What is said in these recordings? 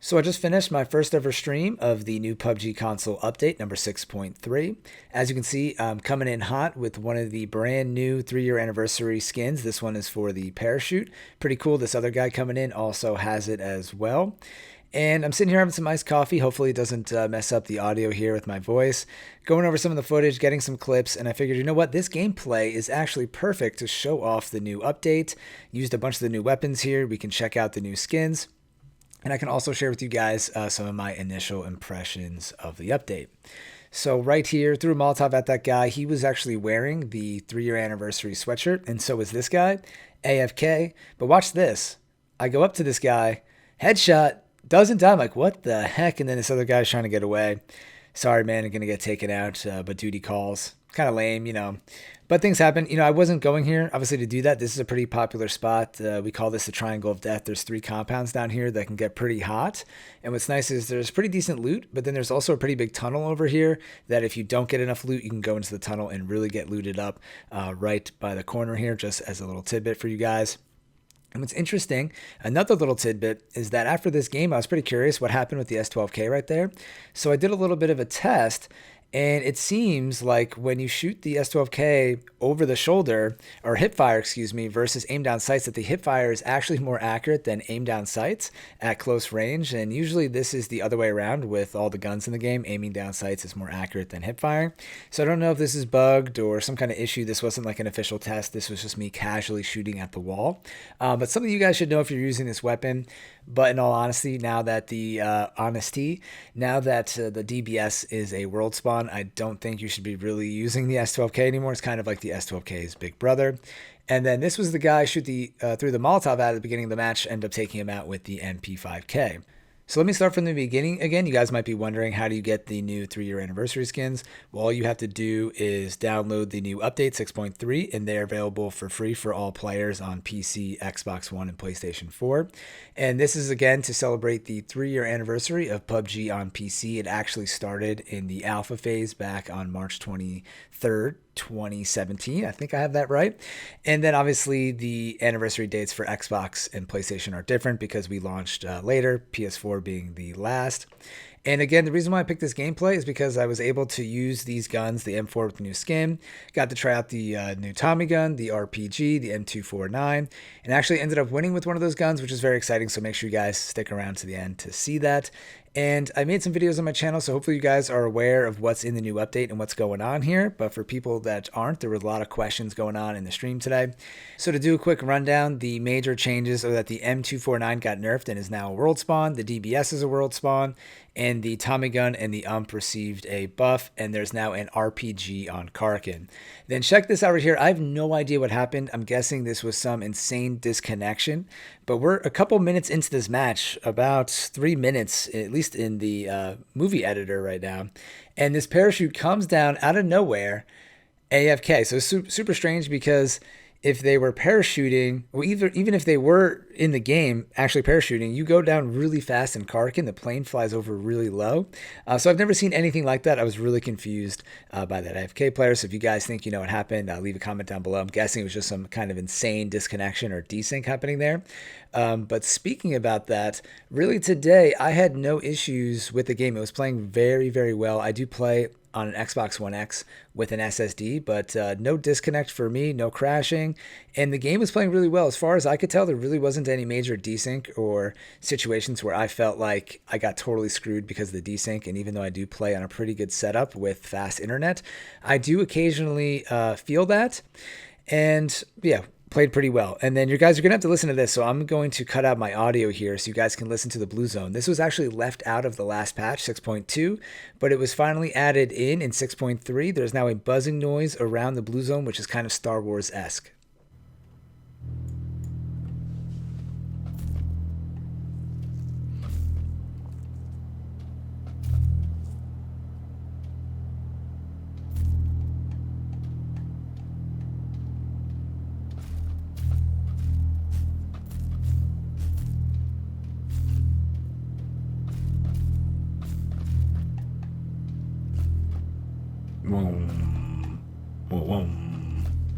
So I just finished my first ever stream of the new PUBG console update number 6.3. As you can see, I'm coming in hot with one of the brand new 3-year anniversary skins. This one is for the parachute. Pretty cool. This other guy coming in also has it as well. And I'm sitting here having some iced coffee. Hopefully it doesn't mess up the audio here with my voice. Going over some of the footage, getting some clips, and I figured, you know what? This gameplay is actually perfect to show off the new update. Used a bunch of the new weapons here. We can check out the new skins. And I can also share with you guys some of my initial impressions of the update. So right here, threw a Molotov at that guy. He was actually wearing the 3-year anniversary sweatshirt, and so was this guy, AFK. But watch this. I go up to this guy, headshot, doesn't die. I'm like, what the heck? And then this other guy's trying to get away. Sorry, man, I'm going to get taken out, but duty calls. Kind of lame, you know. But things happen. You know, I wasn't going here, obviously, to do that. This is a pretty popular spot. We call this the Triangle of Death. There's 3 compounds down here that can get pretty hot. And what's nice is there's pretty decent loot, but then there's also a pretty big tunnel over here that if you don't get enough loot, you can go into the tunnel and really get looted up right by the corner here, just as a little tidbit for you guys. And what's interesting, another little tidbit, is that after this game, I was pretty curious what happened with the S12K right there. So I did a little bit of a test, and it seems like when you shoot the S12K over the shoulder, or hip fire, excuse me, versus aim down sights, that the hip fire is actually more accurate than aim down sights at close range. And usually this is the other way around with all the guns in the game. Aiming down sights is more accurate than hip firing. So I don't know if this is bugged or some kind of issue. This wasn't like an official test. This was just me casually shooting at the wall. But something you guys should know if you're using this weapon. But in all honesty, now that the the DBS is a world spawn, I don't think you should be really using the S12K anymore. It's kind of like the S12K's big brother. And then this was the guy I shoot through the Molotov at the beginning of the match, end up taking him out with the MP5K. So let me start from the beginning again. You guys might be wondering, how do you get the new 3-year anniversary skins? Well, all you have to do is download the new update 6.3, and they're available for free for all players on PC, Xbox One, and PlayStation 4. And this is, again, to celebrate the 3-year anniversary of PUBG on PC. It actually started in the alpha phase back on March 23rd. 2017. I think I have that right. And then obviously the anniversary dates for Xbox and PlayStation are different because we launched later, PS4 being the last. And again, the reason why I picked this gameplay is because I was able to use these guns, the M4 with the new skin, got to try out the new Tommy gun, the RPG, the M249, and actually ended up winning with one of those guns, which is very exciting. So make sure you guys stick around to the end to see that. And I made some videos on my channel, so hopefully you guys are aware of what's in the new update and what's going on here. But for people that aren't, there were a lot of questions going on in the stream today. So to do a quick rundown, the major changes are that the M249 got nerfed and is now a world spawn. The DBS is a world spawn. And the Tommy gun and the received a buff, and there's now an RPG on Karkin. Then check this out right here. I have no idea what happened. I'm guessing this was some insane disconnection, but we're a couple minutes into this match, about 3 minutes, at least in the movie editor right now, and this parachute comes down out of nowhere, AFK. So it's super strange because if they were parachuting, or even if they were in the game actually parachuting, you go down really fast in Karkin. The plane flies over really low. So I've never seen anything like that. I was really confused by that AFK player. So if you guys think you know what happened, leave a comment down below. I'm guessing it was just some kind of insane disconnection or desync happening there. But speaking about that, really today I had no issues with the game. It was playing very, very well. I do play on an Xbox One X with an SSD, but no disconnect for me, no crashing, and the game was playing really well. As far as I could tell, there really wasn't any major desync or situations where I felt like I got totally screwed because of the desync. And even though I do play on a pretty good setup with fast internet, I do occasionally feel that. And yeah, played pretty well. And then you guys are going to have to listen to this, so I'm going to cut out my audio here so you guys can listen to the blue zone. This was actually left out of the last patch, 6.2, but it was finally added in 6.3. There's now a buzzing noise around the blue zone, which is kind of Star Wars-esque.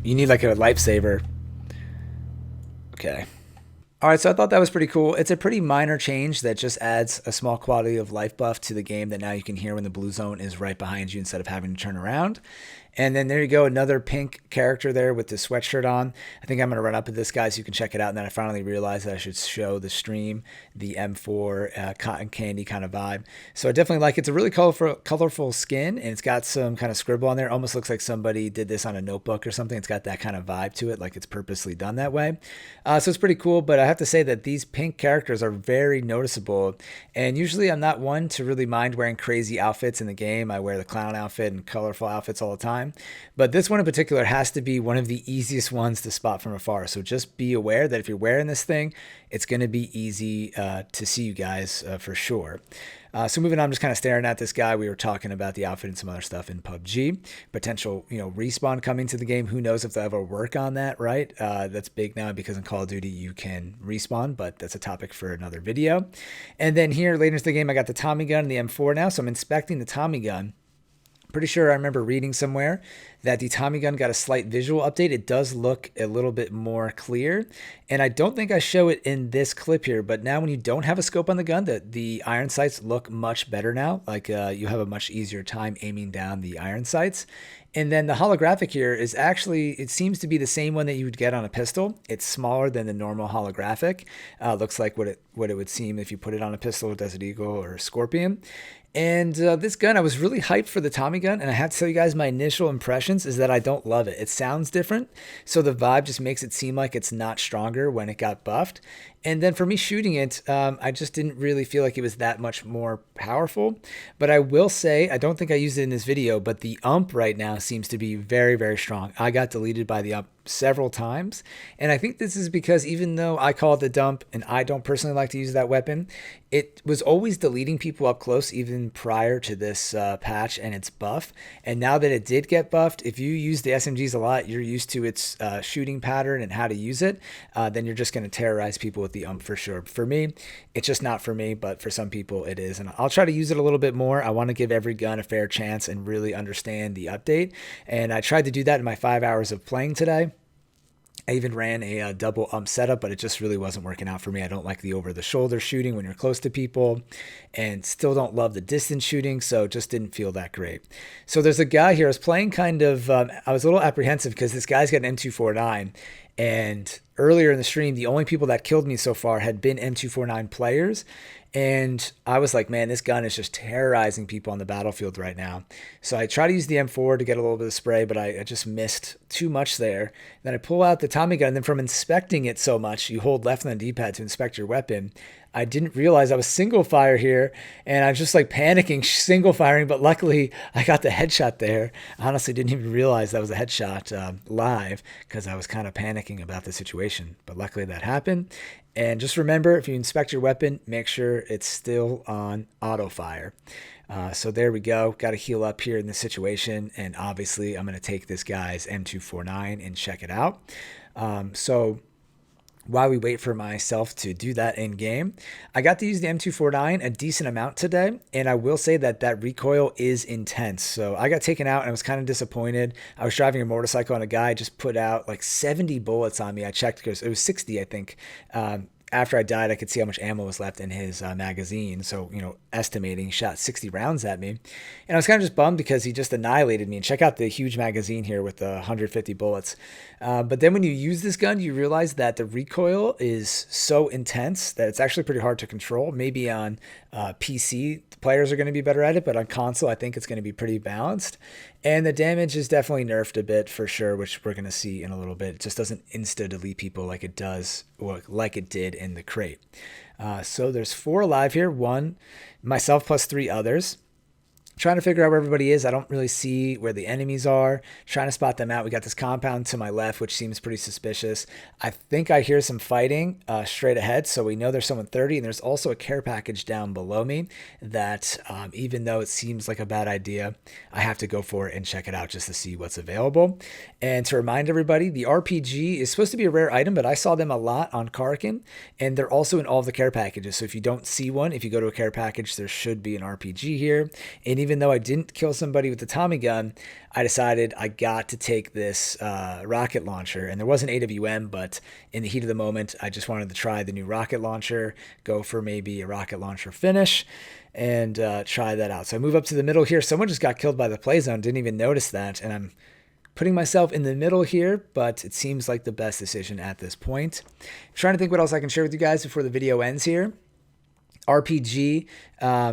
You need like a lifesaver. Okay. All right, so I thought that was pretty cool. It's a pretty minor change that just adds a small quality of life buff to the game that now you can hear when the blue zone is right behind you instead of having to turn around. And then there you go, another pink character there with the sweatshirt on. I think I'm going to run up to this guy so you can check it out. And then I finally realized that I should show the stream the M4 cotton candy kind of vibe. So I definitely like it. It's a really colorful skin, and it's got some kind of scribble on there. Almost looks like somebody did this on a notebook or something. It's got that kind of vibe to it, like it's purposely done that way. So it's pretty cool, but I have to say that these pink characters are very noticeable. And usually I'm not one to really mind wearing crazy outfits in the game. I wear the clown outfit and colorful outfits all the time. But this one in particular has to be one of the easiest ones to spot from afar. So just be aware that if you're wearing this thing, it's going to be easy to see you guys for sure. So moving on, I'm just kind of staring at this guy. We were talking about the outfit and some other stuff in PUBG. Potential, respawn coming to the game. Who knows if they'll ever work on that, right? That's big now because in Call of Duty you can respawn, but that's a topic for another video. And then here later into the game, I got the Tommy gun and the M4 now. So I'm inspecting the Tommy gun. Pretty sure I remember reading somewhere that the Tommy gun got a slight visual update. It does look a little bit more clear. And I don't think I show it in this clip here, but now when you don't have a scope on the gun, the iron sights look much better now. Like you have a much easier time aiming down the iron sights. And then the holographic here is actually, it seems to be the same one that you would get on a pistol. It's smaller than the normal holographic. Looks like what it would seem if you put it on a pistol, Desert Eagle or Scorpion. And this gun, I was really hyped for the Tommy gun, and I have to tell you guys my initial impressions is that I don't love it. It sounds different, so the vibe just makes it seem like it's not stronger when it got buffed. And then for me shooting it, I just didn't really feel like it was that much more powerful. But I will say, I don't think I used it in this video, but the ump right now seems to be very, very strong. I got deleted by the ump several times. And I think this is because even though I call it the dump and I don't personally like to use that weapon, it was always deleting people up close even prior to this patch and its buff. And now that it did get buffed, if you use the SMGs a lot, you're used to its shooting pattern and how to use it, then you're just going to terrorize people with the ump for sure. For me, it's just not for me, but for some people it is. And I'll try to use it a little bit more. I want to give every gun a fair chance and really understand the update. And I tried to do that in my 5 hours of playing today. I even ran a double ump setup, but it just really wasn't working out for me. I don't like the over-the-shoulder shooting when you're close to people, and still don't love the distance shooting, so just didn't feel that great. So there's a guy here. I was playing kind of, I was a little apprehensive because this guy's got an M249, and earlier in the stream, the only people that killed me so far had been M249 players. And I was like, man, this gun is just terrorizing people on the battlefield right now. So I try to use the M4 to get a little bit of spray, but I just missed too much there. Then I pull out the Tommy gun, and then from inspecting it so much, you hold left on the D-pad to inspect your weapon. I didn't realize I was single fire here, and I was just like panicking, single firing, but luckily I got the headshot there. I honestly didn't even realize that was a headshot live because I was kind of panicking about the situation, but luckily that happened. And just remember, if you inspect your weapon, make sure it's still on auto fire. So there we go. Got to heal up here in this situation. And obviously, I'm going to take this guy's M249 and check it out. So while we wait for myself to do that in game, I got to use the M249 a decent amount today, and I will say that that recoil is intense. So I got taken out and I was kind of disappointed. I was driving a motorcycle and a guy just put out like 70 bullets on me. I checked because it was 60, I think. After I died, I could see how much ammo was left in his magazine. So, estimating, he shot 60 rounds at me. And I was kind of just bummed because he just annihilated me. And check out the huge magazine here with the 150 bullets. But then when you use this gun, you realize that the recoil is so intense that it's actually pretty hard to control. Maybe on PC, the players are going to be better at it. But on console, I think it's going to be pretty balanced. And the damage is definitely nerfed a bit for sure, which we're going to see in a little bit. It just doesn't insta-delete people like it does, or like it did in the crate. So there's 4 alive here. 1, myself plus 3 others. Trying to figure out where everybody is. I don't really see where the enemies are. Trying to spot them out. We got this compound to my left, which seems pretty suspicious. I think I hear some fighting straight ahead, so we know there's someone 30, and there's also a care package down below me that even though it seems like a bad idea, I have to go for it and check it out just to see what's available. And to remind everybody, the RPG is supposed to be a rare item, but I saw them a lot on Karkin, and they're also in all of the care packages. So if you don't see one, if you go to a care package, there should be an RPG here. And even even though I didn't kill somebody with the Tommy gun, I decided I got to take this rocket launcher. And there was an AWM, but in the heat of the moment, I just wanted to try the new rocket launcher, go for maybe a rocket launcher finish, and try that out. So I move up to the middle here. Someone just got killed by the play zone, didn't even notice that, and I'm putting myself in the middle here, but it seems like the best decision at this point. I'm trying to think what else I can share with you guys before the video ends here. RPG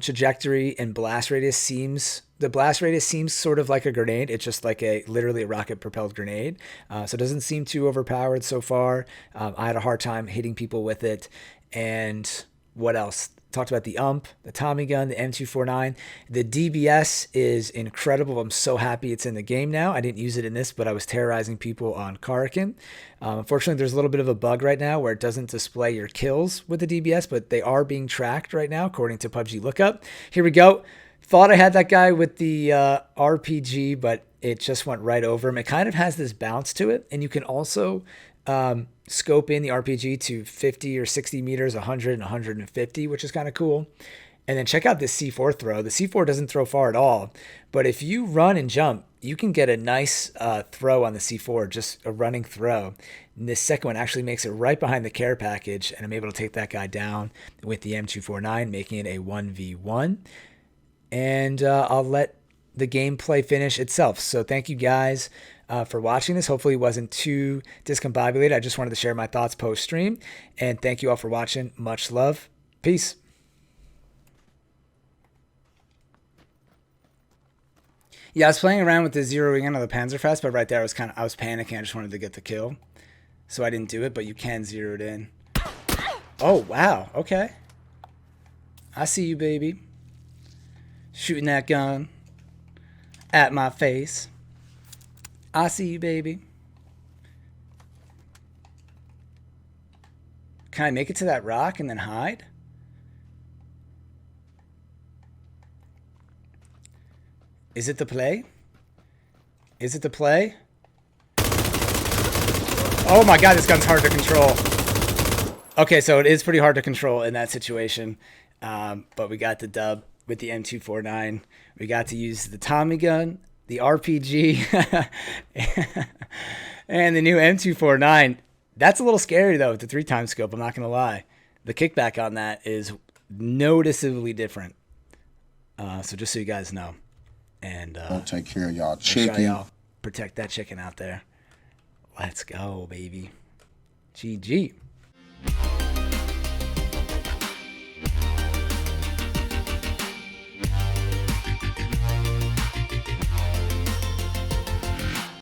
trajectory and blast radius seems, the blast radius seems sort of like a grenade. It's just like literally a rocket propelled grenade. So it doesn't seem too overpowered so far. I had a hard time hitting people with it. And what else? Talked about the the Tommy gun, the M249. The DBS is incredible. I'm so happy it's in the game now. I didn't use it in this, but I was terrorizing people on Karakin. Unfortunately, there's a little bit of a bug right now where it doesn't display your kills with the DBS, but they are being tracked right now according to PubG Lookup. Here we go. Thought I had that guy with the RPG, but it just went right over him. It kind of has this bounce to it, and you can also scope in the RPG to 50 or 60 meters, 100 and 150, which is kind of cool. And then check out this C4 throw. The C4 doesn't throw far at all, but if you run and jump, you can get a nice throw on the C4, just a running throw. And this second one actually makes it right behind the care package, and I'm able to take that guy down with the M249, making it a 1v1. And I'll let the gameplay finish itself. So thank you guys for watching this. Hopefully it wasn't too discombobulated. I just wanted to share my thoughts post stream, and thank you all for watching. Much love. Peace. Yeah, I was playing around with the zeroing in on the Panzerfaust, but right there I was panicking. I just wanted to get the kill, so I didn't do it. But you can zero it in. Oh wow, okay. I see you, baby. Shooting that gun at my face. I see you, baby. Can I make it to that rock and then hide? Is it the play? Is it the play? Oh my god, this gun's hard to control. Okay, so it is pretty hard to control in that situation. But we got the dub with the M249. We got to use the Tommy gun, the RPG, and the new M249. That's a little scary though with the 3x scope, I'm not gonna lie. The kickback on that is noticeably different. So just so you guys know. And I'll take care of y'all chicken. Sure y'all protect that chicken out there. Let's go, baby. GG.